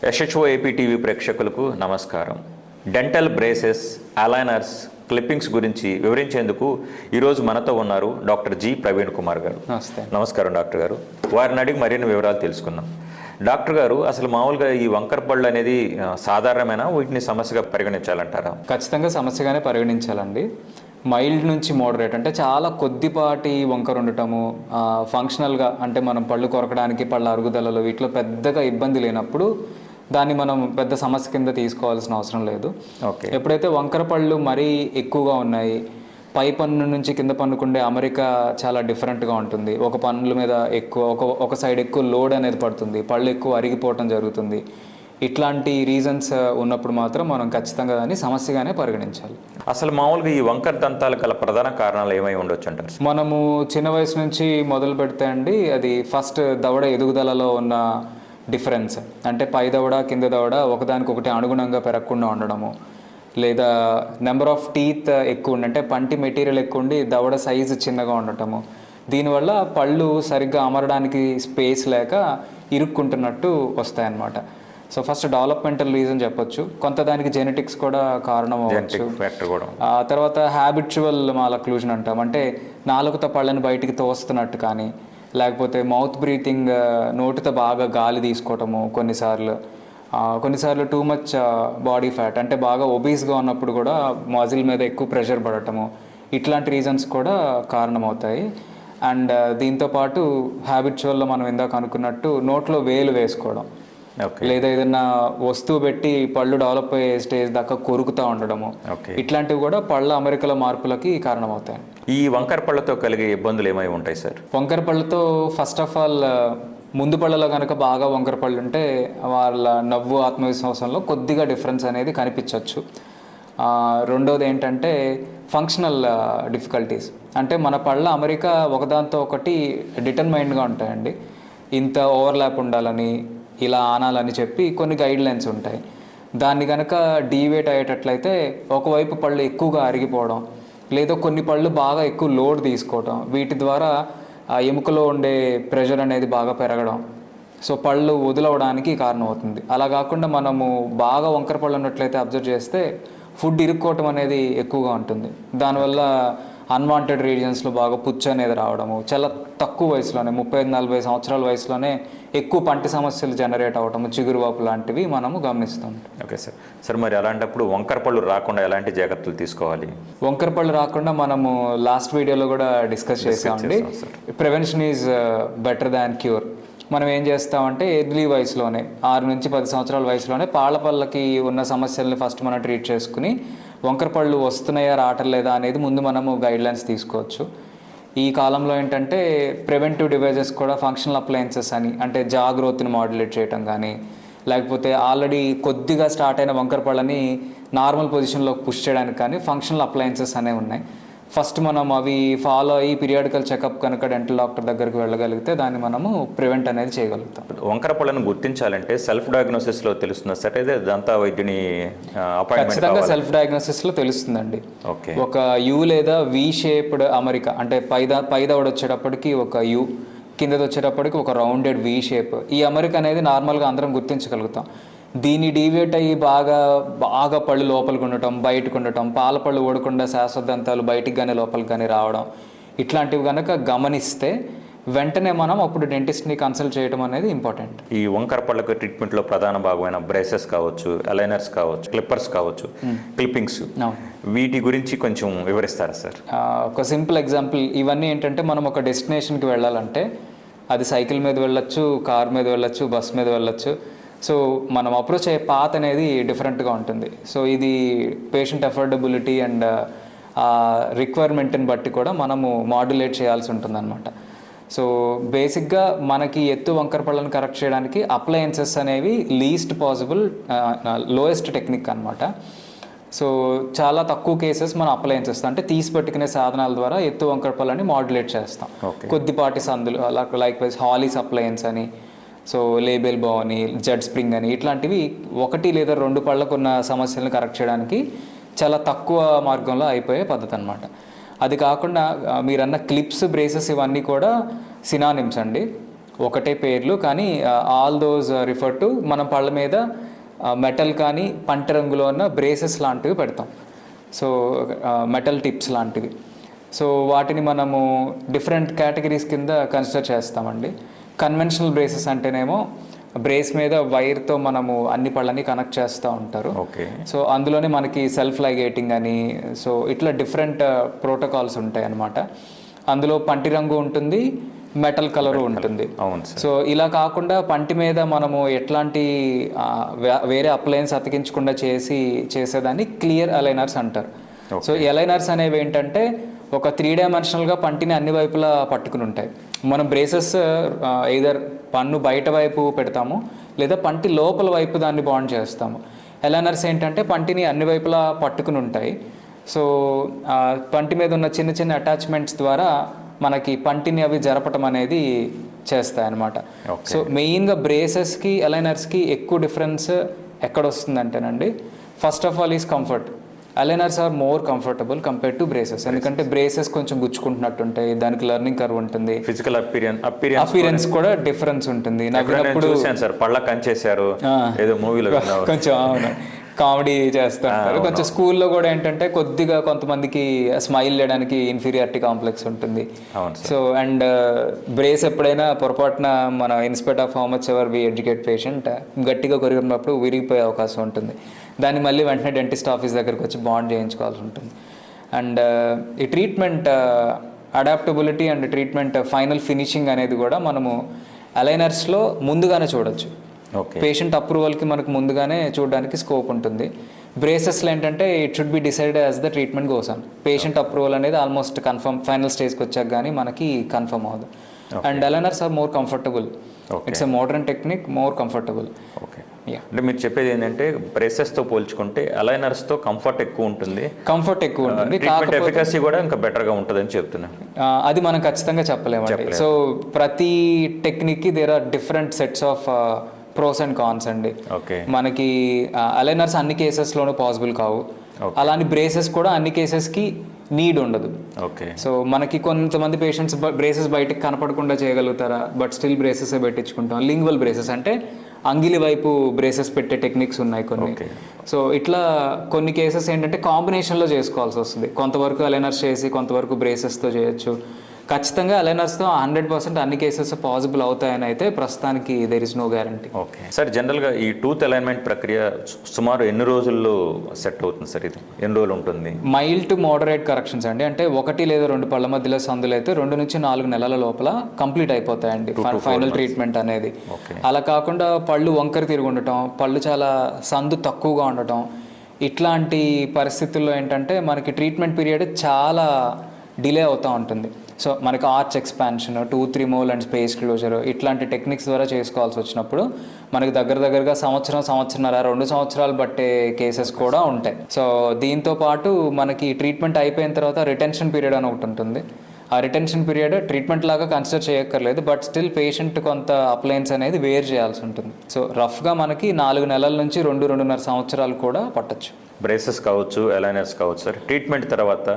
SHO AP TV ప్రేక్షకులకు నమస్కారం. Dental braces, aligners, clippings గురించి వివరించేందుకు ఈరోజు మనతో ఉన్నారు డాక్టర్ జి ప్రవీణ్ కుమార్ గారు. నమస్కారం డాక్టర్ గారు. వారిని అడిగి మరిన్ని వివరాలు తెలుసుకుందాం. డాక్టర్ గారు, అసలు మామూలుగా ఈ వంకర పళ్ళు అనేది సాధారణమైన వీటిని సమస్యగా పరిగణించాలంటారా? ఖచ్చితంగా సమస్యగానే పరిగణించాలండి. మైల్డ్ నుంచి మోడరేట్ అంటే చాలా కొద్దిపాటి వంకర ఉండటము, ఫంక్షనల్గా అంటే మనం పళ్ళు కొరకడానికి, పళ్ళ అరుగుదలలో వీటిలో పెద్దగా ఇబ్బంది లేనప్పుడు దాన్ని మనం పెద్ద సమస్య కింద తీసుకోవాల్సిన అవసరం లేదు. ఎప్పుడైతే వంకర పళ్ళు మరీ ఎక్కువగా ఉన్నాయి, పై పన్ను నుంచి కింద పన్నుకుండే అమరిక చాలా డిఫరెంట్గా ఉంటుంది, ఒక పన్నుల మీద ఎక్కువ ఒక సైడ్ ఎక్కువ లోడ్ అనేది పడుతుంది, పళ్ళు ఎక్కువ అరిగిపోవటం జరుగుతుంది, ఇట్లాంటి రీజన్స్ ఉన్నప్పుడు మాత్రం మనం ఖచ్చితంగా దాన్ని సమస్యగానే పరిగణించాలి. అసలు మామూలుగా ఈ వంకర దంతాలు గల ప్రధాన కారణాలు ఏమై ఉండొచ్చు అంటారు? మనము చిన్న వయసు నుంచి మొదలు పెడితే అండి, అది ఫస్ట్ దవడ ఎదుగుదలలో ఉన్న డిఫరెన్స్, అంటే పై దవడ కింద దవడ ఒకదానికొకటి అనుగుణంగా పెరగకుండా ఉండడము, లేదా నెంబర్ ఆఫ్ టీత్ ఎక్కువ ఉండి అంటే పంటి మెటీరియల్ ఎక్కువ ఉండి దవడ సైజు చిన్నగా ఉండటము, దీనివల్ల పళ్ళు సరిగ్గా అమరడానికి స్పేస్ లేక ఇరుక్కుంటున్నట్టు వస్తాయన్నమాట. సో ఫస్ట్ డెవలప్మెంటల్ రీజన్ చెప్పొచ్చు, కొంత దానికి జెనెటిక్స్ కూడా కారణం అవ్వచ్చు. తర్వాత హ్యాబిచువల్ మాలక్లూజన్ అంటాం, అంటే నాలుగుతో పళ్ళని బయటికి తోస్తున్నట్టు కానీ, లేకపోతే మౌత్ బ్రీతింగ్, నోటితో బాగా గాలి తీసుకోవటము, కొన్నిసార్లు టూ మచ్ బాడీ ఫ్యాట్ అంటే బాగా ఒబీస్గా ఉన్నప్పుడు కూడా మజిల్ మీద ఎక్కువ ప్రెషర్ పడటము, ఇట్లాంటి రీజన్స్ కూడా కారణమవుతాయి. అండ్ దీంతోపాటు హ్యాబిచువల్లో మనం ఇందాక అనుకున్నట్టు నోట్లో వేలు వేసుకోవడం, లేదా ఏదైనా వస్తువు పెట్టి పళ్ళు డెవలప్ అయ్యే స్టేజ్ దాకా కొరుకుతూ ఉండడము, ఇట్లాంటివి కూడా పళ్ళ అమరికల మార్పులకి కారణమవుతాయి. ఈ వంకర పళ్ళతో కలిగే ఇబ్బందులు ఏమై ఉంటాయి సార్? వంకర పళ్ళతో ఫస్ట్ ఆఫ్ ఆల్ ముందు పళ్ళలో కనుక బాగా వంకర పళ్ళు ఉంటే వాళ్ళ నవ్వు, ఆత్మవిశ్వాసంలో కొద్దిగా డిఫరెన్స్ అనేది కనిపించవచ్చు. రెండోది ఏంటంటే ఫంక్షనల్ డిఫికల్టీస్, అంటే మన పళ్ళ అమరిక ఒకదాంతో ఒకటి డిటర్మైన్డ్గా ఉంటాయండి. ఇంత ఓవర్లాప్ ఉండాలని, ఇలా ఆనాలని చెప్పి కొన్ని గైడ్ లైన్స్ ఉంటాయి. దాన్ని కనుక డీవియేట్ అయ్యేటట్లయితే ఒకవైపు పళ్ళు ఎక్కువగా అరిగిపోవడం, లేదా కొన్ని పళ్ళు బాగా ఎక్కువ లోడ్ తీసుకోవడం, వీటి ద్వారా ఆ ఎముకలో ఉండే ప్రెషర్ అనేది బాగా పెరగడం, సో పళ్ళు వదులవడానికి కారణం అవుతుంది. అలా కాకుండా మనము బాగా వంకర పళ్ళు ఉన్నట్లయితే అబ్జర్వ్ చేస్తే ఫుడ్ ఇరుక్కోవటం అనేది ఎక్కువగా ఉంటుంది. దానివల్ల అన్వాంటెడ్ రీజియన్స్లో బాగా పుచ్చు అనేది రావడము, చాలా తక్కువ వయసులోనే 35-40 సంవత్సరాల వయసులోనే ఎక్కువ పంటి సమస్యలు జనరేట్ అవ్వటము, చిగురువాపు లాంటివి మనము గమనిస్తాం. Okay sir. సార్, మరి అలాంటప్పుడు వంకర పళ్ళు రాకుండా ఎలాంటి జాగ్రత్తలు తీసుకోవాలి? వంకర పళ్ళు రాకుండా మనము లాస్ట్ వీడియోలో కూడా డిస్కస్ చేసామండి. Prevention is better than cure. మనం ఏం చేస్తామంటే ఎర్లీ వయసులోనే 6-10 సంవత్సరాల వయసులోనే పాల పళ్ళకి ఉన్న సమస్యల్ని ఫస్ట్ మనం ట్రీట్ చేసుకుని వంకర పళ్ళు వస్తున్నాయా రావట్లేదా అనేది ముందు మనము గైడ్లైన్స్ తీసుకోవచ్చు. ఈ కాలంలో ఏంటంటే ప్రివెంటివ్ డివైజెస్ కూడా ఫంక్షనల్ అప్లయన్సెస్ అని, అంటే జా గ్రోత్ని మాడ్యులేట్ చేయటం కానీ, లేకపోతే ఆల్రెడీ కొద్దిగా స్టార్ట్ అయిన వంకర పళ్ళని నార్మల్ పొజిషన్లోకి పుష్ చేయడానికి కానీ ఫంక్షనల్ అప్లయన్సెస్ అనేవి ఉన్నాయి. ఫస్ట్ మనం అవి ఫాలో అయ్యి పీరియాడికల్ చెకప్ కనుక డెంటల్ డాక్టర్ దగ్గరికి వెళ్ళగలిగితే దాన్ని మనము ప్రివెంట్ అనేది చేయగలుగుతాం. వంకర పళ్ళను గుర్తించాలంటే సెల్ఫ్ డయాగ్నోసిస్లో తెలుస్తుంది సార్, అయితే దంత వైద్యుని ఖచ్చితంగా సెల్ఫ్ డయాగ్నోసిస్లో తెలుస్తుందండి. ఒక యూ లేదా వి షేప్డ్ అమరిక, అంటే పై దవడ వచ్చేటప్పటికి ఒక యూ, కిందది వచ్చేటప్పటికి ఒక రౌండెడ్ వి షేప్, ఈ అమరిక అనేది నార్మల్గా అందరం గుర్తించగలుగుతాం. దీన్ని డీవియేట్ అయ్యి బాగా పళ్ళు లోపలికి ఉండటం, బయటకు ఉండటం, పాల పళ్ళు ఓడకుండా శాశ్వతంతాలు బయటికి కానీ లోపలికి కానీ రావడం, ఇట్లాంటివి కనుక గమనిస్తే వెంటనే మనం అప్పుడు డెంటిస్ట్ని కన్సల్ట్ చేయడం అనేది ఇంపార్టెంట్. ఈ వంకర పళ్ళకు ట్రీట్మెంట్లో ప్రధాన భాగమైన బ్రేసెస్ కావచ్చు, అలైనర్స్ కావచ్చు, క్లిప్పర్స్ కావచ్చు, క్లిప్పింగ్స్, వీటి గురించి కొంచెం వివరిస్తారా సార్? ఒక సింపుల్ ఎగ్జాంపుల్, ఇవన్నీ ఏంటంటే మనం ఒక డెస్టినేషన్కి వెళ్ళాలంటే అది సైకిల్ మీద వెళ్ళొచ్చు, కార్ మీద వెళ్ళొచ్చు, బస్ మీద వెళ్ళొచ్చు. సో మనం అప్రోచ్ అయ్యే పాత్ అనేది డిఫరెంట్గా ఉంటుంది. సో ఇది పేషెంట్ అఫోర్డబిలిటీ అండ్ రిక్వైర్మెంట్ని బట్టి కూడా మనము మాడ్యులేట్ చేయాల్సి ఉంటుందన్నమాట. సో బేసిక్గా మనకి ఎత్తు వంకర పళ్ళను కరెక్ట్ చేయడానికి అప్లయన్సెస్ అనేవి లీస్ట్ పాసిబుల్ లోయెస్ట్ టెక్నిక్ అనమాట. సో చాలా తక్కువ కేసెస్ మనం అప్లయన్సెస్ అంటే తీసి పెట్టుకునే సాధనాల ద్వారా ఎత్తు వంకర పళ్ళని మాడ్యులేట్ చేస్తాం. కొద్దిపాటి సందులు లైక్ వైజ్ హాలీస్ అప్లయన్స్ అని, సో లేబెల్ బో అని, జెడ్ స్ప్రింగ్ అని, ఇట్లాంటివి 1 లేదా 2 పళ్ళకు ఉన్న సమస్యలను కరెక్ట్ చేయడానికి చాలా తక్కువ మార్గంలో అయిపోయే పద్ధతి అనమాట. అది కాకుండా మీరన్న క్లిప్స్, బ్రేసెస్ ఇవన్నీ కూడా సినానిమ్స్ అండి. ఒకటే పేర్లు, కానీ ఆల్ దోస్ రిఫర్ టు మనం పళ్ళ మీద మెటల్ కానీ పంట రంగులో ఉన్న బ్రేసెస్ లాంటివి పెడతాం. సో మెటల్ టిప్స్ లాంటివి. సో వాటిని మనము డిఫరెంట్ కేటగిరీస్ కింద కన్సిడర్ చేస్తామండి. కన్వెన్షనల్ బ్రేసెస్ అంటేనేమో బ్రేస్ మీద వైర్తో మనము అన్ని పళ్ళని కనెక్ట్ చేస్తూ ఉంటారు. ఓకే. సో అందులోనే మనకి సెల్ఫ్ లైగేటింగ్ అని, సో ఇట్లా డిఫరెంట్ ప్రోటోకాల్స్ ఉంటాయి అన్నమాట. అందులో పంటి రంగు ఉంటుంది, మెటల్ కలరు ఉంటుంది. సో ఇలా కాకుండా పంటి మీద మనము ఎట్లాంటి వేరే అప్లయన్స్ అతికించకుండా చేసేదాన్ని క్లియర్ అలైనర్స్ అంటారు. సో అలైనర్స్ అనేవి ఏంటంటే ఒక 3 డైమెన్షనల్గా పంటిని అన్ని వైపులా పట్టుకుని ఉంటాయి. మనం బ్రేసెస్ ఎయిదర్ పన్ను బయట వైపు పెడతాము లేదా పంటి లోపల వైపు దాన్ని బాండ్ చేస్తాము. అలైనర్స్ ఏంటంటే పంటిని అన్ని వైపులా పట్టుకుని ఉంటాయి. సో పంటి మీద ఉన్న చిన్న చిన్న అటాచ్మెంట్స్ ద్వారా మనకి పంటిని అవి జరపటం అనేది చేస్తాయి అన్నమాట. సో మెయిన్గా బ్రేసెస్కి అలైనర్స్కి ఎక్కువ డిఫరెన్స్ ఎక్కడ వస్తుందంటేనండి, first of all is comfort. Aligners are more comfortable compare to braces. ఎందుకంటే బ్రేసెస్ కొంచెం గుచ్చుకుంటున్నట్టు ఉంటాయి, దానికి లెర్నింగ్ కర్వ్ ఉంటుంది, ఫిజికల్ అపిరెన్స్ కూడా డిఫరెన్స్ ఉంటుంది. నవ్వినప్పుడు పళ్ళ కంచేశారు ఏదో మూవీలో కొంచెం అవును కామెడీ చేస్తుంటారు. కొంచెం స్కూల్లో కూడా ఏంటంటే కొద్దిగా కొంతమందికి స్మైల్ చేయడానికి ఇన్ఫీరియారిటీ కాంప్లెక్స్ ఉంటుంది. సో అండ్ బ్రేస్ ఎప్పుడైనా పొరపాటున మన inspect of how much ever we educate patient గట్టిగా కొరిగినప్పుడు విరిగిపోయే అవకాశం ఉంటుంది. దాన్ని మళ్ళీ వెంటనే డెంటిస్ట్ ఆఫీస్ దగ్గరికి వచ్చి బాండ్ చేయించుకోవాల్సి ఉంటుంది. అండ్ ఈ treatment adaptability and treatment final finishing అనేది కూడా మనము అలైనర్స్లో ముందుగానే చూడొచ్చు. పేషెంట్ అప్రూవల్కి మనకు ముందుగానే చూడడానికి స్కోప్ ఉంటుంది. బ్రేసెస్లో ఏంటంటే it should be decided as the treatment goes on. Patient approval అనేది ఆల్మోస్ట్ కన్ఫర్మ్ ఫైనల్ స్టేజ్కి వచ్చాక కానీ మనకి కన్ఫర్మ్ అవ్వదు. And aligners are more comfortable. It's a modern technique, more comfortable. Okay. అంటే మీరు చెప్పేది ఏంటంటే బ్రేసెస్తో పోల్చుకుంటే అలైనర్స్తో కంఫర్ట్ ఎక్కువ ఉంటుంది, ట్రీట్మెంట్ ఎఫికసీ కూడా ఇంకా బెటర్గా ఉంటుందని చెప్తున్నాను. అది మనం ఖచ్చితంగా చెప్పలేమండి. సో ప్రతి టెక్నిక్కి there are different sets of pros and cons అండి. మనకి అలైనర్స్ అన్ని కేసెస్లోనూ పాసిబుల్ కావు, అలానే బ్రేసెస్ కూడా అన్ని కేసెస్కి నీడ్ ఉండదు. సో మనకి కొంతమంది పేషెంట్స్ బ్రేసెస్ బయటకు కనపడకుండా చేయగలుగుతారా, బట్ స్టిల్ బ్రేసెస్ పెట్టించుకుంటాం. లింగ్వల్ బ్రేసెస్ అంటే అంగిలి వైపు బ్రేసెస్ పెట్టే టెక్నిక్స్ ఉన్నాయి కొన్ని. సో ఇట్లా కొన్ని కేసెస్ ఏంటంటే కాంబినేషన్లో చేసుకోవాల్సి వస్తుంది. కొంతవరకు అలైనర్స్ చేసి కొంతవరకు బ్రేసెస్తో చేయొచ్చు. ఖచ్చితంగా అలైనర్స్తో 100% అన్ని కేసెస్ పాసిబుల్ అవుతాయని అయితే ప్రస్తుతానికి there is no guarantee. Okay sir, జనరల్గా ఈ టూత్ అలైన్మెంట్ ప్రక్రియ సుమారు ఎన్ని రోజుల్లో సెట్ అవుతుంది సార్? ఇది ఎన్ని రోజులు ఉంటుంది? మైల్డ్ టు మోడరేట్ కరెక్షన్స్ అండి. అంటే 1 లేదా 2 పళ్ళ మధ్యలో సందులు అయితే 2 నుంచి 4 నెలల లోపల కంప్లీట్ అయిపోతాయండి ఫైనల్ ట్రీట్మెంట్ అనేది. అలా కాకుండా పళ్ళు వంకర తిరిగి ఉండటం, పళ్ళు చాలా సందు తక్కువగా ఉండటం, ఇట్లాంటి పరిస్థితుల్లో ఏంటంటే మనకి ట్రీట్మెంట్ పీరియడ్ చాలా డిలే అవుతూ ఉంటుంది. సో మనకి arch expansion, tooth removal and space closure ఇట్లాంటి టెక్నిక్స్ ద్వారా చేసుకోవాల్సి వచ్చినప్పుడు మనకి దగ్గరగా సంవత్సరన్నర 2 సంవత్సరాలు పట్టే కేసెస్ కూడా ఉంటాయి. సో దీంతో పాటు మనకి ట్రీట్మెంట్ అయిపోయిన తర్వాత రిటెన్షన్ పీరియడ్ అని ఒకటి ఉంటుంది. ఆ రిటెన్షన్ పీరియడ్ ట్రీట్మెంట్ లాగా కన్సిడర్ చేయక్కర్లేదు, బట్ స్టిల్ పేషెంట్ కొంత అప్లయన్స్ అనేది వేర్ చేయాల్సి ఉంటుంది. సో రఫ్గా మనకి 4 నెలల నుంచి 2-2.5 సంవత్సరాలు కూడా పట్టచ్చు. బ్రేసెస్ కావచ్చు, అలైనర్స్ కావచ్చు సార్, ట్రీట్మెంట్ తర్వాత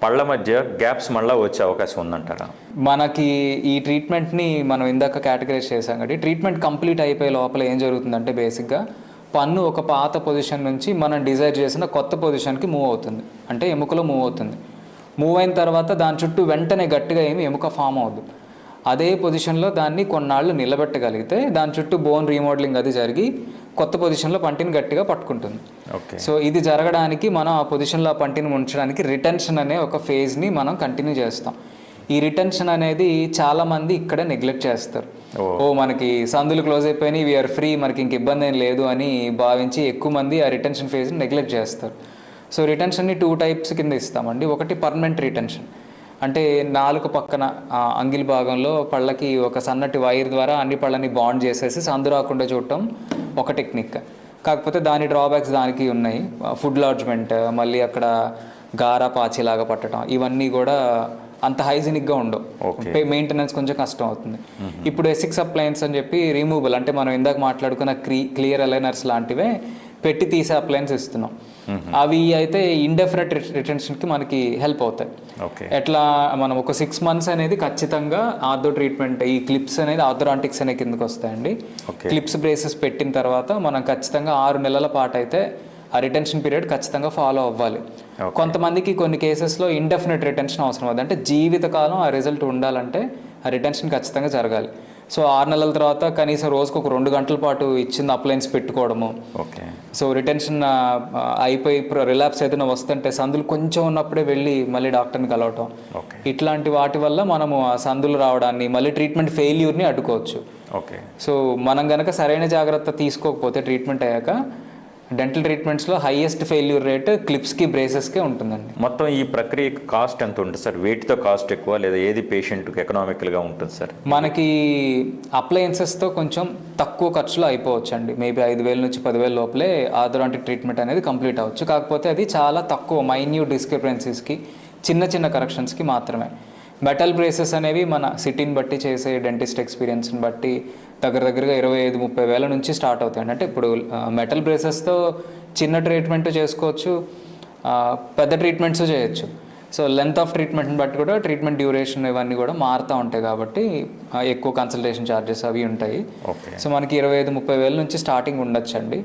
పళ్ళ మధ్య గ్యాప్స్ మళ్ళీ వచ్చే అవకాశం ఉందంటారా? మనకి ఈ ట్రీట్మెంట్ని మనం ఇందాక కేటగరైజ్ చేసాం కాబట్టి ట్రీట్మెంట్ కంప్లీట్ అయిపోయే లోపల ఏం జరుగుతుందంటే బేసిక్గా పన్ను ఒక పాత పొజిషన్ నుంచి మనం డిజైర్ చేసిన కొత్త పొజిషన్కి మూవ్ అవుతుంది. అంటే ఎముకలో మూవ్ అవుతుంది. మూవ్ అయిన తర్వాత దాని చుట్టూ వెంటనే గట్టిగా ఏమి ఎముక ఫామ్ అవ్వదు. అదే పొజిషన్లో దాన్ని కొన్నాళ్ళు నిలబెట్టగలిగితే దాని చుట్టూ బోన్ రీమోడలింగ్ అది జరిగి కొత్త పొజిషన్లో పంటిని గట్టిగా పట్టుకుంటుంది. సో ఇది జరగడానికి మనం ఆ పొజిషన్లో ఆ పంటిని ఉంచడానికి రిటెన్షన్ అనే ఒక ఫేజ్ని మనం కంటిన్యూ చేస్తాం. ఈ రిటెన్షన్ అనేది చాలామంది ఇక్కడ నెగ్లెక్ట్ చేస్తారు. మనకి సందులు క్లోజ్ అయిపోయినాయి, వీఆర్ ఫ్రీ, మనకి ఇంక ఇబ్బంది ఏం లేదు అని భావించి ఎక్కువ మంది ఆ రిటెన్షన్ ఫేజ్ని నెగ్లెక్ట్ చేస్తారు. సో రిటెన్షన్ని 2 టైప్స్ కింద ఇస్తామండి. ఒకటి పర్మనెంట్ రిటెన్షన్, అంటే నాలుక పక్కన అంగిలి భాగంలో పళ్ళకి ఒక సన్నటి వైర్ ద్వారా అన్ని పళ్ళని బాండ్ చేసేసి సందు రాకుండా చూడటం ఒక టెక్నిక్. కాకపోతే దాని డ్రాబ్యాక్స్ దానికి ఉన్నాయి. ఫుడ్ లాడ్జ్మెంట్, మళ్ళీ అక్కడ గారా పాచిలాగా పట్టడం, ఇవన్నీ కూడా అంత హైజీనిక్గా ఉండవు. మెయింటెనెన్స్ కొంచెం కష్టం అవుతుంది. ఇప్పుడు ఎసిక్స్ అప్లయన్స్ అని చెప్పి రిమూవబుల్, అంటే మనం ఇందాక మాట్లాడుకున్న క్లియర్ అలైనర్స్ లాంటివే పెట్టి తీసే అప్లయన్స్ ఇస్తున్నాం. అవి అయితే ఇండెఫినెట్ రిటెన్షన్కి మనకి హెల్ప్ అవుతాయి. ఓకే. ఎట్లా మనం ఒక 6 months అనేది ఖచ్చితంగా ఆర్థో ట్రీట్మెంట్, ఈ క్లిప్స్ అనేది ఆర్థోడాంటిక్స్ అనే కిందకి వస్తాయండి. క్లిప్స్ బ్రేసెస్ పెట్టిన తర్వాత మనం ఖచ్చితంగా 6 నెలల పాటు అయితే ఆ రిటెన్షన్ పీరియడ్ ఖచ్చితంగా ఫాలో అవ్వాలి. కొంతమందికి కొన్ని కేసెస్లో ఇండెఫినెట్ రిటెన్షన్ అవసరం అవుతుంది. అంటే జీవితకాలం ఆ రిజల్ట్ ఉండాలంటే ఆ రిటెన్షన్ ఖచ్చితంగా జరగాలి. సో 6 నెలల తర్వాత కనీసం రోజుకు ఒక 2 గంటల పాటు ఇచ్చిన అప్లయన్స్ పెట్టుకోవడము. ఓకే. సో రిటెన్షన్ అయిపోయి రిలాప్స్ ఏదైనా వస్తుంటే సందులు కొంచెం ఉన్నప్పుడే వెళ్ళి మళ్ళీ డాక్టర్ని కలవటం, ఇట్లాంటి వాటి వల్ల మనము ఆ సందులు రావడాన్ని, మళ్ళీ ట్రీట్మెంట్ ఫెయిల్యూర్ని అడ్డుకోవచ్చు. ఓకే. సో మనం కనుక సరైన జాగ్రత్త తీసుకోకపోతే ట్రీట్మెంట్ అయ్యాక డెంటల్ ట్రీట్మెంట్స్లో హైయెస్ట్ ఫెయిల్యూర్ రేట్ క్లిప్స్కి, బ్రేసెస్కే ఉంటుందండి. మొత్తం ఈ ప్రక్రియ కాస్ట్ ఎంత ఉంటుంది సార్? వీటితో కాస్ట్ ఎక్కువ లేదా ఏది పేషెంట్కి ఎకనామికల్గా ఉంటుంది సార్? మనకి అప్లయన్సెస్తో కొంచెం తక్కువ ఖర్చులో అయిపోవచ్చు అండి. మేబీ 5,000 నుంచి 10,000 లోపలే ఆర్థోడాంటిక్ ట్రీట్మెంట్ అనేది కంప్లీట్ అవ్వచ్చు. కాకపోతే అది చాలా తక్కువ మైన్యూట్ డిస్క్రిపెన్సీస్కి, చిన్న చిన్న కరెక్షన్స్కి మాత్రమే. మెటల్ బ్రేసెస్ అనేవి మన సిటీని బట్టి, చేసే డెంటిస్ట్ ఎక్స్పీరియన్స్ని బట్టి దగ్గరగా 25-30 వేల నుంచి స్టార్ట్ అవుతాయండి. అంటే ఇప్పుడు మెటల్ బ్రేసెస్తో చిన్న ట్రీట్మెంట్ చేసుకోవచ్చు, పెద్ద ట్రీట్మెంట్స్ చేయొచ్చు. సో లెంత్ ఆఫ్ ట్రీట్మెంట్ని బట్టి కూడా ట్రీట్మెంట్ డ్యూరేషన్ ఇవన్నీ కూడా మారుతూ ఉంటాయి కాబట్టి ఎక్కువ కన్సల్టేషన్ ఛార్జెస్ అవి ఉంటాయి. సో మనకి 25-30 వేల నుంచి స్టార్టింగ్ ఉండొచ్చు అండి.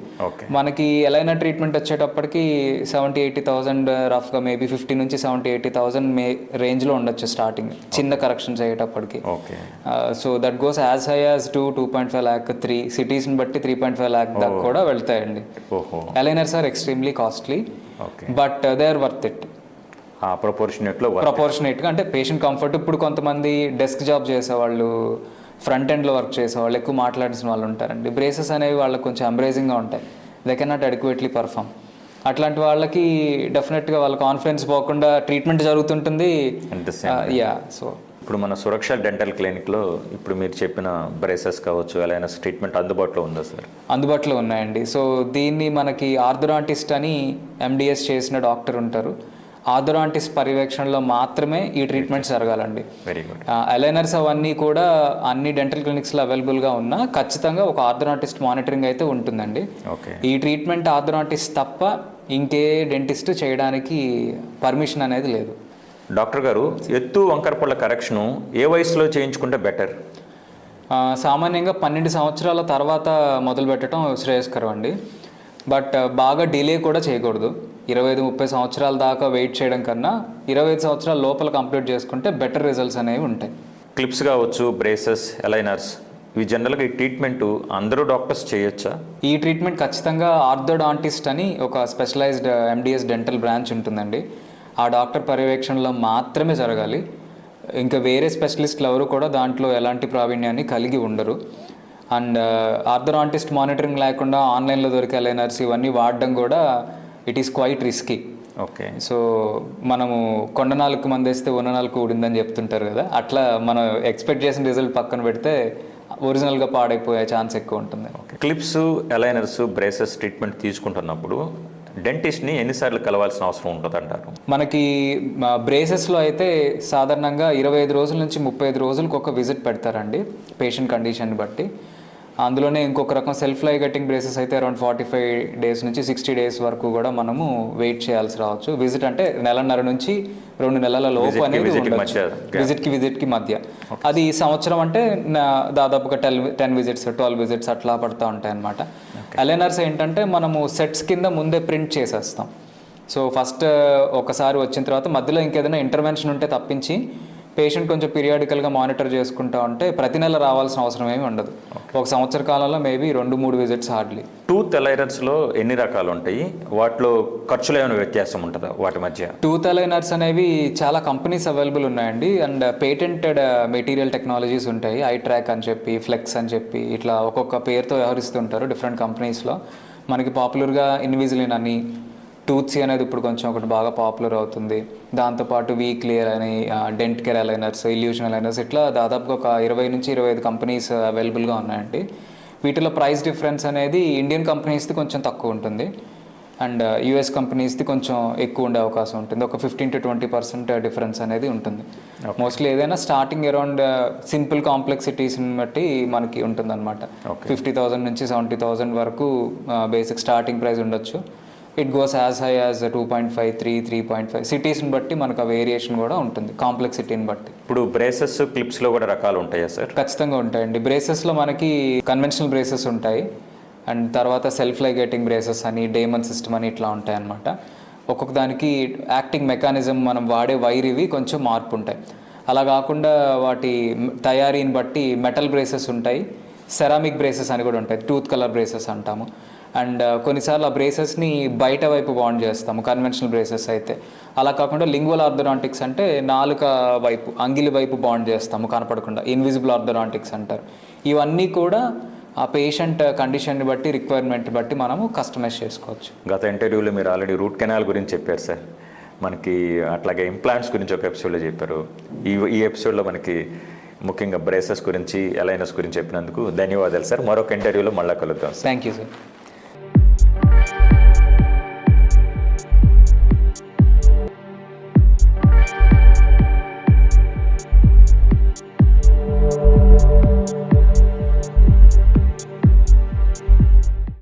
మనకి ఎలా ట్రీట్మెంట్ వచ్చేటప్పటికి 70,000-80,000 రఫ్గా, మేబీ 50 నుంచి 70,000-80,000 రేంజ్లో ఉండొచ్చు స్టార్టింగ్ చిన్న కరెక్షన్స్ అయ్యేటప్పటికి. So that goes as high as 2.5 lakh, 3 సిటీస్ని బట్టి 3.5 lakh దాకా కూడా వెళ్తాయండి. అలైనర్స్ ఆర్ ఎక్స్ట్రీమ్లీ costly, but they are worth it. ప్రపోర్షనేట్గా అంటే పేషెంట్ కంఫర్ట్. ఇప్పుడు కొంతమంది డెస్క్ జాబ్ చేసేవాళ్ళు, ఫ్రంట్ ఎండ్లో వర్క్ చేసేవాళ్ళు, ఎక్కువ మాట్లాడిన వాళ్ళు ఉంటారండి. బ్రేసెస్ అనేవి వాళ్ళకి కొంచెం ఎంబ్రేజింగ్గా ఉంటాయి, they can not adequately perform. అట్లాంటి వాళ్ళకి డెఫినెట్గా వాళ్ళ కాన్ఫిడెన్స్ పోకుండా ట్రీట్మెంట్ జరుగుతుంటుంది. సో ఇప్పుడు మన సురక్ష డెంటల్ క్లినిక్లో ఇప్పుడు మీరు చెప్పిన బ్రేసెస్ కావచ్చు, అలైనర్స్ ట్రీట్మెంట్ అందుబాటులో ఉందా సార్? అందుబాటులో ఉన్నాయండి. సో దీన్ని మనకి ఆర్థోడాంటిస్ట్ అని ఎండిఎస్ చేసిన డాక్టర్ ఉంటారు. ఆర్థోడాంటిస్ట్ పర్యవేక్షణలో మాత్రమే ఈ ట్రీట్మెంట్స్ జరగాలండి. Very good. అలైనర్స్ అవన్నీ కూడా అన్ని డెంటల్ క్లినిక్స్లో అవైలబుల్గా ఉన్నా ఖచ్చితంగా ఒక ఆర్థోడాంటిస్ట్ మానిటరింగ్ అయితే ఉంటుందండి. ఈ ట్రీట్మెంట్ ఆర్థోడాంటిస్ట్ తప్ప ఇంకే డెంటిస్ట్ చేయడానికి పర్మిషన్ అనేది లేదు. డాక్టర్ గారు, ఎత్తు వంకర పళ్ళ కరెక్షను ఏ వయసులో చేయించుకుంటే బెటర్? సామాన్యంగా 12 సంవత్సరాల తర్వాత మొదలు పెట్టడం శ్రేయస్కరం అండి. బట్ బాగా డిలే కూడా చేయకూడదు. 25-30 సంవత్సరాల దాకా వెయిట్ చేయడం కన్నా 25 సంవత్సరాల లోపల కంప్లీట్ చేసుకుంటే బెటర్ రిజల్ట్స్ అనేవి ఉంటాయి. క్లిప్స్ కావచ్చు, బ్రేసెస్, అలైనర్స్, ఇవి జనరల్గా ఈ ట్రీట్మెంట్ అందరూ డాక్టర్స్ చేయొచ్చా? ఈ ట్రీట్మెంట్ ఖచ్చితంగా ఆర్థోడాంటిస్ట్ అని ఒక స్పెషలైజ్డ్ ఎండిఎస్ డెంటల్ బ్రాంచ్ ఉంటుందండి. ఆ డాక్టర్ పర్యవేక్షణలో మాత్రమే జరగాలి. ఇంకా వేరే స్పెషలిస్టులు ఎవరు కూడా దాంట్లో ఎలాంటి ప్రావీణ్యాన్ని కలిగి ఉండరు. అండ్ ఆర్థోడాంటిస్ట్ మానిటరింగ్ లేకుండా ఆన్లైన్లో దొరికే అలైనర్స్ ఇవన్నీ వాడడం కూడా it is quite risky. Okay. So మనము కొండ నాలుగు మంది వేస్తే ఉన్న నాలుగు ఊడిందని చెప్తుంటారు కదా, అట్లా మనం ఎక్స్పెక్ట్ చేసిన రిజల్ట్ పక్కన పెడితే ఒరిజినల్గా పాడైపోయే ఛాన్స్ ఎక్కువ ఉంటుంది. క్లిప్స్, అలైనర్స్, బ్రేసెస్ ట్రీట్మెంట్ తీసుకుంటున్నప్పుడు డెంటిస్ట్ని ఎన్నిసార్లు కలవాల్సిన అవసరం ఉంటుంది అంటారు? మనకి బ్రేసెస్లో అయితే సాధారణంగా 25 రోజుల నుంచి 35 రోజులకు ఒక విజిట్ పెడతారండి పేషెంట్ కండిషన్ బట్టి. అందులోనే ఇంకొక రకం సెల్ఫ్ లైగెటింగ్ బ్రేసెస్ అయితే అరౌండ్ 45 days నుంచి 60 days వరకు కూడా మనము వెయిట్ చేయాల్సి రావచ్చు. విజిట్ అంటే 1.5 నుంచి 2 నెలల లోపు అనేది విజిట్కి మధ్య. అది సంవత్సరం అంటే దాదాపుగా 10 విజిట్స్ 12 విజిట్స్ అట్లా పడుతూ ఉంటాయి అన్నమాట. అలైనర్స్ ఏంటంటే మనము సెట్స్ కింద ముందే ప్రింట్ చేసేస్తాం. సో ఫస్ట్ ఒకసారి వచ్చిన తర్వాత మధ్యలో ఇంకేదైనా ఇంటర్వెన్షన్ ఉంటే తప్పించి పేషెంట్ కొంచెం పీరియాడికల్గా మానిటర్ చేసుకుంటా ఉంటే ప్రతి నెల రావాల్సిన అవసరం ఏమి ఉండదు. ఒక సంవత్సర కాలంలో మేబీ 2-3 విజిట్స్ హార్డ్లీ. టూత్ అలైనర్స్లో ఎన్ని రకాలు ఉంటాయి? వాటిలో ఖర్చులో ఏమైనా వ్యత్యాసం ఉంటుందా వాటి మధ్య? టూత్ అలైనర్స్ అనేవి చాలా కంపెనీస్ అవైలబుల్ ఉన్నాయండి. అండ్ పేటెంటెడ్ మెటీరియల్ టెక్నాలజీస్ ఉంటాయి. ఐ ట్రాక్ అని చెప్పి, ఫ్లెక్స్ అని చెప్పి, ఇట్లా ఒక్కొక్క పేరుతో వ్యవహరిస్తుంటారు డిఫరెంట్ కంపెనీస్లో. మనకి పాపులర్గా ఇన్విజిలిన్ అని, టూత్సీ అనేది ఇప్పుడు కొంచెం ఒకటి బాగా పాపులర్ అవుతుంది. దాంతోపాటు వీ క్లియర్ అని, dent care aligners, illusion aligners, ఇట్లా దాదాపుగా ఒక 20 నుంచి 25 కంపెనీస్ అవైలబుల్గా ఉన్నాయండి. వీటిలో ప్రైస్ డిఫరెన్స్ అనేది ఇండియన్ కంపెనీస్ది కొంచెం తక్కువ ఉంటుంది అండ్ యూఎస్ కంపెనీస్ది కొంచెం ఎక్కువ ఉండే అవకాశం ఉంటుంది. ఒక 15-20% డిఫరెన్స్ అనేది ఉంటుంది. మోస్ట్లీ ఏదైనా స్టార్టింగ్ అరౌండ్ సింపుల్ కాంప్లెక్సిటీస్ని బట్టి మనకి ఉంటుంది అనమాట. 50,000 నుంచి 70,000 వరకు బేసిక్ స్టార్టింగ్ ప్రైస్ ఉండొచ్చు. It goes as high as 2.5, 3.5 సిటీస్ని బట్టి మనకు ఆ వేరియేషన్ కూడా ఉంటుంది, కాంప్లెక్సిటీని బట్టి. ఇప్పుడు బ్రేసెస్ క్లిప్స్లో కూడా రకాలు ఉంటాయా సార్? ఖచ్చితంగా ఉంటాయండి. బ్రేసెస్లో మనకి కన్వెన్షనల్ బ్రేసెస్ ఉంటాయి, అండ్ తర్వాత సెల్ఫ్ లైగేటింగ్ బ్రేసెస్ అని, డేమన్ సిస్టమ్ అని ఇట్లా ఉంటాయి అన్నమాట. ఒక్కొక్క దానికి యాక్టింగ్ మెకానిజం, మనం వాడే వైర్ ఇవి కొంచెం మార్పు ఉంటాయి. అలా కాకుండా వాటి తయారీని బట్టి మెటల్ బ్రేసెస్ ఉంటాయి, సెరామిక్ బ్రేసెస్ అని కూడా ఉంటాయి, టూత్ కలర్ బ్రేసెస్ అంటాము. అండ్ కొన్నిసార్లు ఆ బ్రేసెస్ని బయట వైపు బాండ్ చేస్తాము కన్వెన్షనల్ బ్రేసెస్ అయితే. అలా కాకుండా లింగ్వల్ ఆర్థోడాంటిక్స్ అంటే నాలుక వైపు, అంగిలి వైపు బాండ్ చేస్తాము కనపడకుండా, ఇన్విజిబుల్ ఆర్థోడాంటిక్స్ అంటారు. ఇవన్నీ కూడా ఆ పేషెంట్ కండిషన్ని బట్టి, రిక్వైర్మెంట్ బట్టి మనము కస్టమైజ్ చేసుకోవచ్చు. గత ఇంటర్వ్యూలో మీరు ఆల్రెడీ రూట్ కెనాల్ గురించి చెప్పారు సార్, మనకి అట్లాగే ఇంప్లాంట్స్ గురించి ఒక ఎపిసోడ్లో చెప్పారు. ఈ ఎపిసోడ్లో మనకి ముఖ్యంగా బ్రేసెస్ గురించి, అలైనర్స్ గురించి చెప్పినందుకు ధన్యవాదాలు సార్. మరొక ఇంటర్వ్యూలో మళ్ళీ కలుద్దాం సార్. Thank you sir.